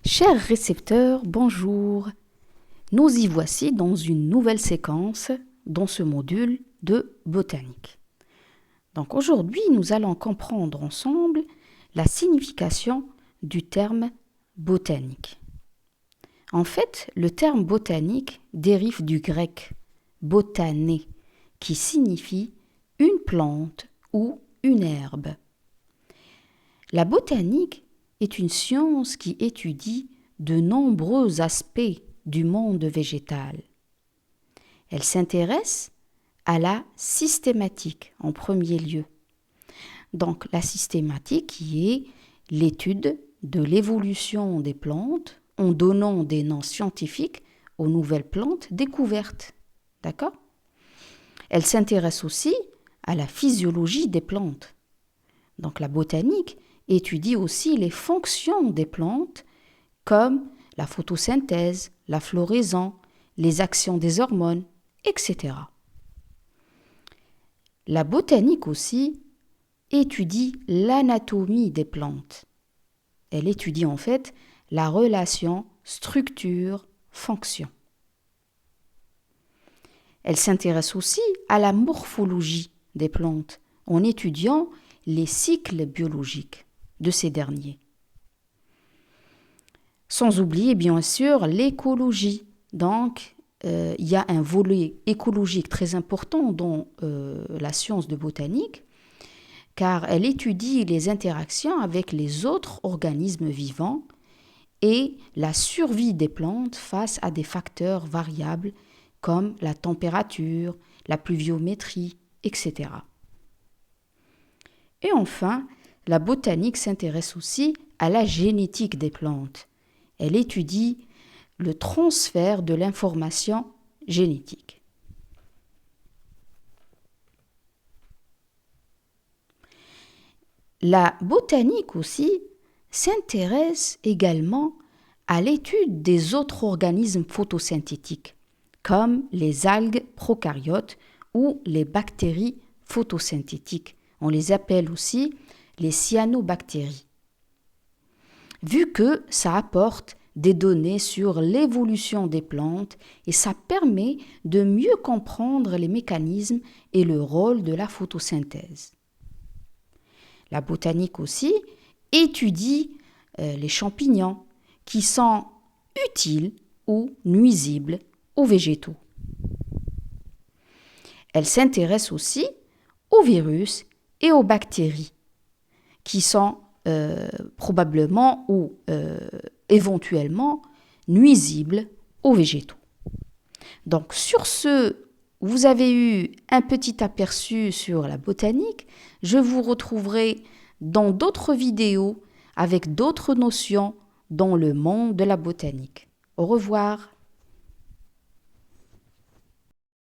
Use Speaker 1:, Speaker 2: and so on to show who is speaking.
Speaker 1: Chers récepteurs, bonjour. Nous y voici dans une nouvelle séquence dans ce module de botanique. Donc aujourd'hui, nous allons comprendre ensemble la signification du terme botanique. En fait, le terme botanique dérive du grec botané, qui signifie une plante ou une herbe. La botanique est une science qui étudie de nombreux aspects du monde végétal. Elle s'intéresse à la systématique en premier lieu. Donc la systématique qui est l'étude de l'évolution des plantes en donnant des noms scientifiques aux nouvelles plantes découvertes. D'accord ? Elle s'intéresse aussi à la physiologie des plantes. Donc la botanique étudie aussi les fonctions des plantes comme la photosynthèse, la floraison, les actions des hormones, etc. La botanique aussi étudie l'anatomie des plantes. Elle étudie en fait la relation structure-fonction. Elle s'intéresse aussi à la morphologie des plantes en étudiant les cycles biologiques de ces derniers. Sans oublier bien sûr l'écologie. Donc, il y a un volet écologique très important dans la science de botanique, car elle étudie les interactions avec les autres organismes vivants et la survie des plantes face à des facteurs variables comme la température, la pluviométrie, etc. Et enfin, la botanique s'intéresse aussi à la génétique des plantes. Elle étudie le transfert de l'information génétique. La botanique aussi s'intéresse également à l'étude des autres organismes photosynthétiques, comme les algues prokaryotes ou les bactéries photosynthétiques. On les appelle aussi les cyanobactéries. Vu que ça apporte des données sur l'évolution des plantes et ça permet de mieux comprendre les mécanismes et le rôle de la photosynthèse. La botanique aussi étudie les champignons qui sont utiles ou nuisibles aux végétaux. Elle s'intéresse aussi aux virus et aux bactéries qui sont probablement ou éventuellement nuisibles aux végétaux. Donc sur ce, vous avez eu un petit aperçu sur la botanique. Je vous retrouverai dans d'autres vidéos avec d'autres notions dans le monde de la botanique. Au revoir.